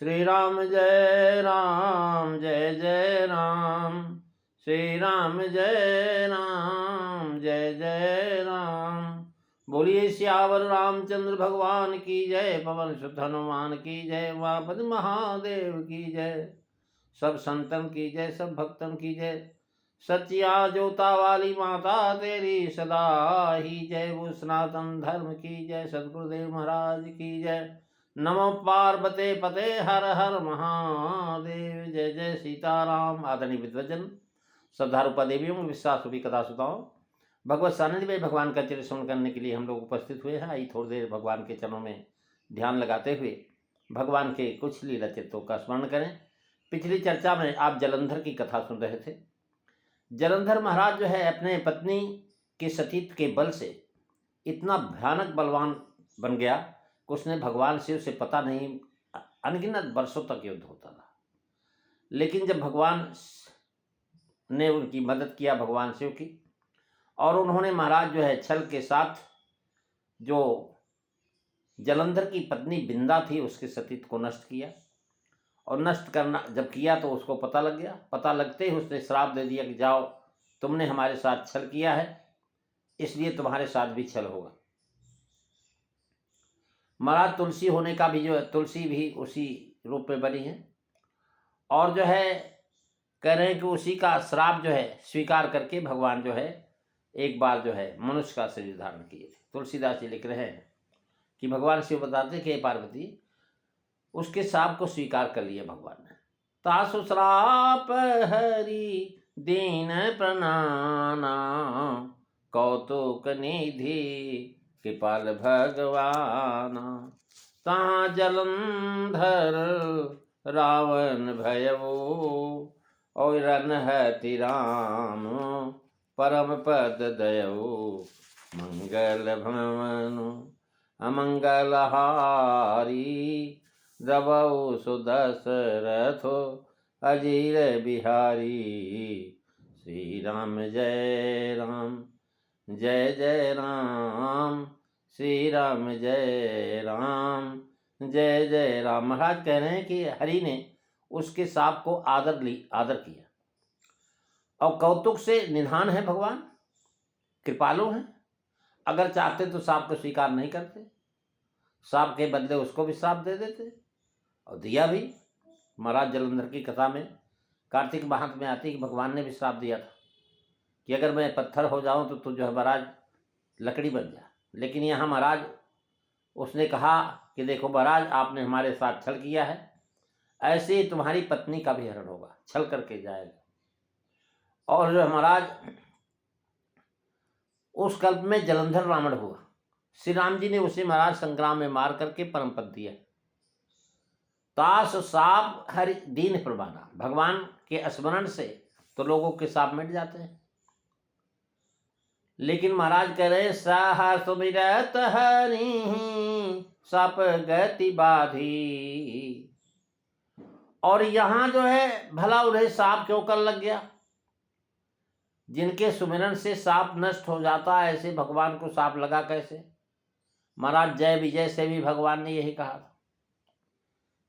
जय राम जय जय राम, श्री राम जय राम। बोलिए सियावर रामचंद्र भगवान की जय, पवन सुत हनुमान की जय, उमापति महादेव की जय। सब संतन की जय, सब भक्तन की जय। सचिया जोता वाली माता तेरी सदा ही जय। वो सनातन धर्म की जय, सदगुरुदेव महाराज की जय। नमो पार्वते पते हर हर महादेव। जय जय सीताराम। आदरणीय विद्वजन, श्रद्धारूपा देवियों, विश्वास रूपी कथा सुताओं, भगवत सानिध्य में भगवान का चरित्र श्रवण करने के लिए हम लोग उपस्थित हुए हैं। आइए थोड़ी देर भगवान के चरणों में ध्यान लगाते हुए भगवान के कुछ लीला चित्रों का स्मरण करें। पिछली चर्चा में आप जलंधर की कथा सुन रहे थे। जलंधर महाराज जो है अपने पत्नी के सतीत्व के बल से इतना भयानक बलवान बन गया कि उसने भगवान शिव से पता नहीं अनगिनत वर्षों तक युद्ध होता रहा। लेकिन जब भगवान ने उनकी मदद किया, भगवान शिव की, और उन्होंने महाराज जो है छल के साथ जो जलंधर की पत्नी बिंदा थी उसके सतीत्व को नष्ट किया। और नष्ट करना जब किया तो उसको पता लग गया। पता लगते ही उसने श्राप दे दिया कि जाओ, तुमने हमारे साथ छल किया है, इसलिए तुम्हारे साथ भी छल होगा। महाराज तुलसी होने का भी जो है, तुलसी भी उसी रूप में बनी है। और जो है कह रहे हैं कि उसी का श्राप जो है स्वीकार करके भगवान जो है एक बार जो है मनुष्य का शरीर धारण किए थे। तुलसीदास जी लिख रहे हैं कि भगवान शिव बताते कि पार्वती उसके श्राप को स्वीकार कर लिया भगवान ने। तासु श्राप हरि दीन प्रणाना, कौतुक निधि कृपाल भगवान। ता जलंधर रावण भयवो, और रनहति राम परम पद दयऊ। मंगल भवनु अमंगल हारी, द्रवऊ सुदशरथो अजीर बिहारी। श्री राम जय राम, श्री राम जय राम। महाराज कह रहे हैं कि हरि ने उसके साप को आदर किया, और कौतुक से निधान है भगवान, कृपालु हैं। अगर चाहते तो साप को स्वीकार नहीं करते, साप के बदले उसको भी श्राप दे देते, और दिया भी। महाराज जलंधर की कथा में कार्तिक महात्म्य में आती है कि भगवान ने भी श्राप दिया था कि अगर मैं पत्थर हो जाऊं तो तू जो है महाराज लकड़ी बन जा। लेकिन यहाँ महाराज उसने कहा कि देखो महाराज, आपने हमारे साथ छल किया है, ऐसे ही तुम्हारी पत्नी का भी हरण होगा, छल करके जाएगा। और जो महाराज उस कल्प में जलंधर रावण हुआ। श्री राम जी ने उसे महाराज संग्राम में मार करके परम पद दिया। तास साप हरि दीन प्रबाना, भगवान के स्मरण से तो लोगों के साप मिट जाते हैं। लेकिन महाराज कह रहे साहा सुमिरत हरि साप गति बाधी। और यहां जो है भला उन्हें साप क्यों कर लग गया? जिनके सुमिरन से साप नष्ट हो जाता है, ऐसे भगवान को साप लगा कैसे? महाराज जय विजय से भी भगवान ने यही कहा था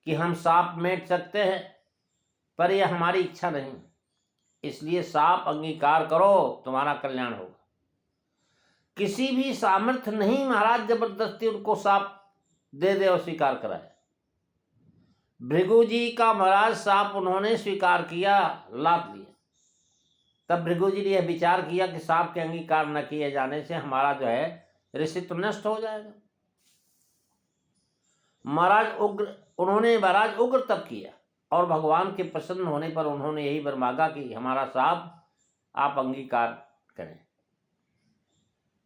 कि हम साप मेट सकते हैं, पर यह हमारी इच्छा नहीं, इसलिए साप अंगीकार करो, तुम्हारा कल्याण होगा। किसी भी सामर्थ्य नहीं महाराज जबरदस्ती उनको साप दे दे और स्वीकार कराए। भृगु जी का महाराज साप उन्होंने स्वीकार किया, लाद लिया। तब भृगु जी ने यह विचार किया कि साप के अंगीकार न किए जाने से हमारा जो है ऋषित्व नष्ट हो जाएगा। उन्होंने महाराज उग्र तप किया, और भगवान के प्रसन्न होने पर उन्होंने यही वर मांगा कि हमारा साप आप अंगीकार करें।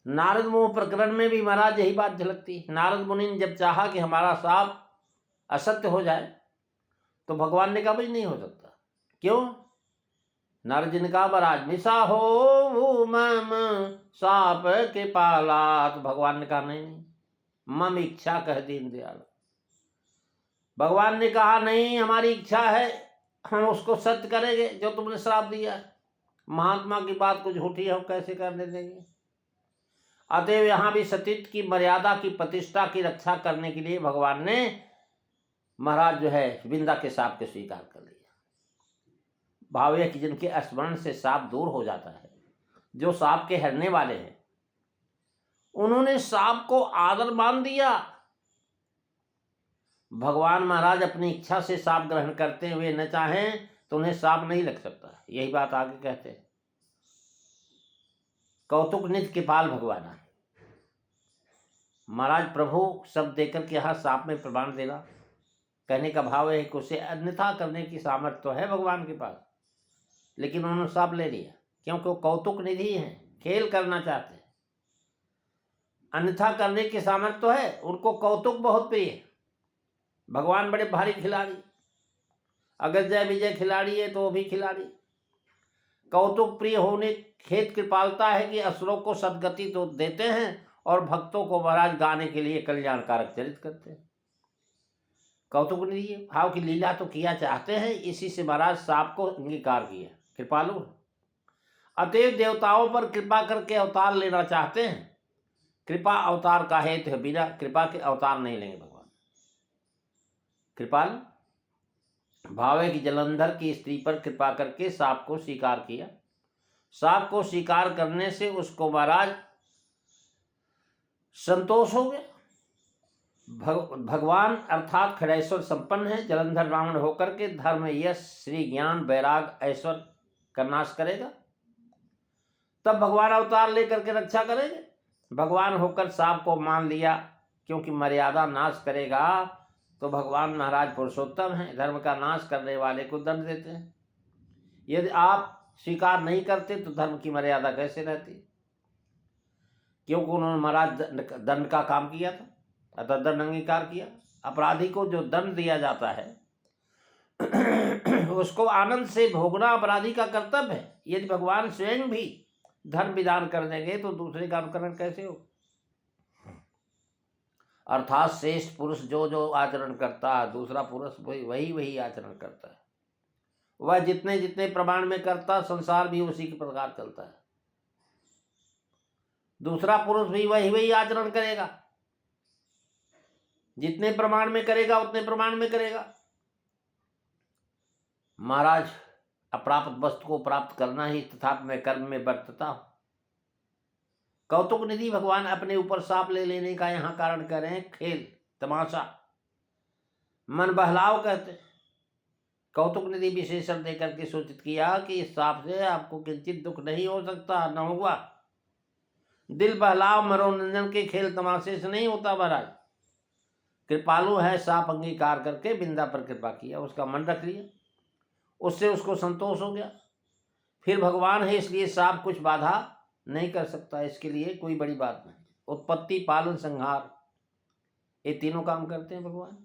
नारद मुनि प्रकरण में भी महाराज यही बात झलकती है। नारद मुनि ने जब चाहा कि हमारा साप असत्य हो जाए, तो भगवान ने कहा भाई नहीं हो सकता। क्यों? नारद जी ने कहा महाराज मिसा हो मम साप के पाला। तो भगवान ने कहा नहीं, मम इच्छा कह दीन दयाल। भगवान ने कहा नहीं, हमारी इच्छा है, हम उसको सत्य करेंगे जो तुमने श्राप दिया। महात्मा की बात को झूठी हम कैसे करने देंगे? अतएव यहां भी सतीत्व की मर्यादा की प्रतिष्ठा की रक्षा करने के लिए भगवान ने महाराज जो है बिंदा के सांप के स्वीकार कर लिया। भाव यह कि जिनके स्मरण से सांप दूर हो जाता है, जो सांप के हरने वाले हैं, उन्होंने सांप को आदर मान दिया। भगवान महाराज अपनी इच्छा से सांप ग्रहण करते हुए न चाहें तो उन्हें सांप नहीं लग सकता। यही बात आगे कहते हैं। कौतुक निधि कृपाल भगवान। महाराज प्रभु शब्द देकर के यहाँ सांप में प्रमाण देना, कहने का भाव है कि उसे अन्यथा करने की सामर्थ्य तो है भगवान के पास, लेकिन उन्होंने सांप ले लिया क्योंकि वो कौतुक निधि हैं, खेल करना चाहते हैं। अन्यथा करने की सामर्थ्य तो है, उनको कौतुक बहुत प्रिय है। भगवान बड़े भारी खिलाड़ी, अगर जय विजय खिलाड़ी है तो वो भी खिलाड़ी। कौतुक प्रिय होने खेत कृपालता है कि असुरों को सदगति तो देते हैं और भक्तों को महाराज गाने के लिए कल्याणकारक चरित करते हैं। कौतुक निधि भाव की लीला तो किया चाहते हैं, इसी से महाराज सांप को अंगीकार किया। कृपालु अतएव देवताओं पर कृपा करके अवतार लेना चाहते हैं। कृपा अवतार का हेतु है, बिना कृपा के अवतार नहीं लेंगे भगवान। कृपाल भाव है कि जलंधर की स्त्री पर कृपा करके सांप को स्वीकार किया। सांप को स्वीकार करने से उसको महाराज संतोष हो गया। भगवान अर्थात खड़ेश्वर संपन्न है। जलंधर रावण होकर के धर्म, यश, श्री, ज्ञान, वैराग, ऐश्वर्य का नाश करेगा, तब भगवान अवतार लेकर के रक्षा करेंगे। भगवान होकर सांप को मान लिया क्योंकि मर्यादा नाश करेगा, तो भगवान महाराज पुरुषोत्तम हैं, धर्म का नाश करने वाले को दंड देते हैं। यदि आप स्वीकार नहीं करते तो धर्म की मर्यादा कैसे रहती? क्योंकि उन्होंने महाराज दंड का काम किया था, अतः दंड अंगीकार किया। अपराधी को जो दंड दिया जाता है उसको आनंद से भोगना अपराधी का कर्तव्य है। यदि भगवान स्वयं भी धर्म विधान कर देंगे तो दूसरे का अनुकरण कैसे हो? अर्थात श्रेष्ठ पुरुष जो जो आचरण करता है, दूसरा पुरुष वही आचरण करता है। वह जितने जितने प्रमाण में करता, संसार भी उसी के प्रकार चलता है। दूसरा पुरुष भी वही आचरण करेगा, जितने प्रमाण में करेगा उतने प्रमाण में करेगा। महाराज अप्राप्त वस्तु को प्राप्त करना ही तथा मैं कर्म में बरतता हूं। कौतुक निधि भगवान अपने ऊपर सांप ले लेने का यहाँ कारण कर रहे हैं, खेल तमाशा, मन बहलाव कहते हैं। कौतुक निधि विशेषण देकर के सूचित किया कि इस सांप से आपको किंचित दुख नहीं हो सकता, न हुआ। दिल बहलाव मनोरंजन के खेल तमाशे से नहीं होता। महाराज कृपालु है, सांप अंगीकार करके बिंदा पर कृपा किया, उसका मन रख लिया, उससे उसको संतोष हो गया। फिर भगवान है इसलिए सांप कुछ बाधा नहीं कर सकता, इसके लिए कोई बड़ी बात नहीं। उत्पत्ति, पालन, संहार, ये तीनों काम करते हैं भगवान।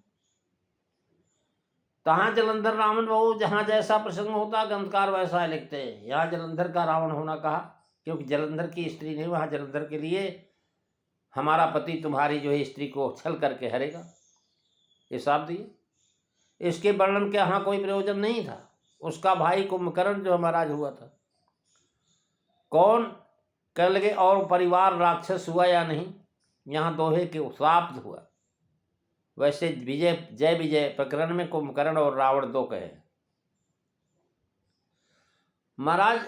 तहाँ जलंधर रावण बहु, जहाँ जैसा प्रसंग होता ग्रंथकार वैसा लिखते हैं। यहाँ जलंधर का रावण होना कहा क्योंकि जलंधर की स्त्री ने वहाँ जलंधर के लिए हमारा पति तुम्हारी जो है स्त्री को छल करके हरेगा, ये साफ दिए। इसके वर्णन के यहाँ कोई प्रयोजन नहीं था। उसका भाई कुंभकर्ण जो महाराज हुआ था, कौन कर लगे और परिवार राक्षस हुआ या नहीं, यहाँ दोहे के प्राप्त हुआ। वैसे जय विजय प्रकरण में कुंभकर्ण और रावण दो कहे। महाराज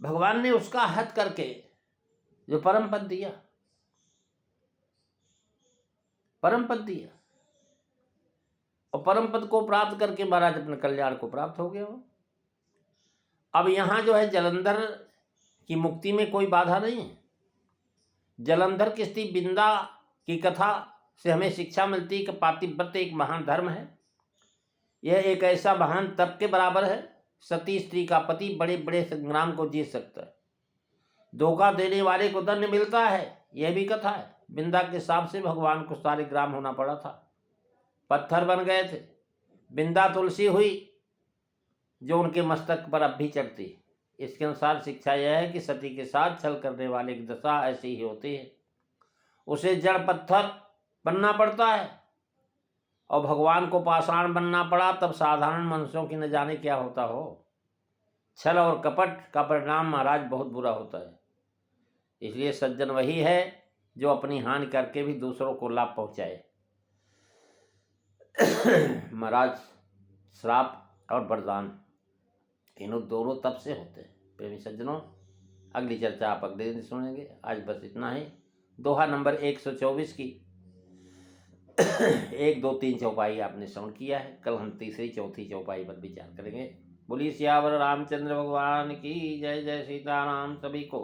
भगवान ने उसका हत करके जो परम पद दिया, परम पद दिया, और परम पद को प्राप्त करके महाराज अपने कल्याण को प्राप्त हो गया हो। अब यहाँ जो है जलंधर की मुक्ति में कोई बाधा नहीं है। जलंधर की स्त्री बिंदा की कथा से हमें शिक्षा मिलती है कि पातिव्रत्य एक महान धर्म है। यह एक ऐसा महान तप के बराबर है। सती स्त्री का पति बड़े बड़े संग्राम को जीत सकता है, धोखा देने वाले को दंड मिलता है, यह भी कथा है। बिंदा के सांप से भगवान को सारे ग्राम होना पड़ा था, पत्थर बन गए थे। बिंदा तुलसी हुई जो उनके मस्तक पर अब भी चढ़ती है। इसके अनुसार शिक्षा यह है कि सती के साथ छल करने वाले की दशा ऐसी ही होती है, उसे जड़ पत्थर बनना पड़ता है, और भगवान को पाषाण बनना पड़ा तब साधारण मनुष्यों की न जाने क्या होता हो। छल और कपट का परिणाम महाराज बहुत बुरा होता है। इसलिए सज्जन वही है जो अपनी हानि करके भी दूसरों को लाभ पहुंचाए। महाराज, श्राप और वरदान तीनों दोनों तब से होते हैं। प्रेमी सज्जनों, अगली चर्चा आप अगले दिन सुनेंगे। आज बस इतना ही। दोहा नंबर 124 की 1, 2, 3 चौपाई आपने श्रवण किया है। कल हम तीसरी चौथी चौपाई पर विचार करेंगे। बोलिए सियावर रामचंद्र भगवान की जय। जय सीताराम। सभी को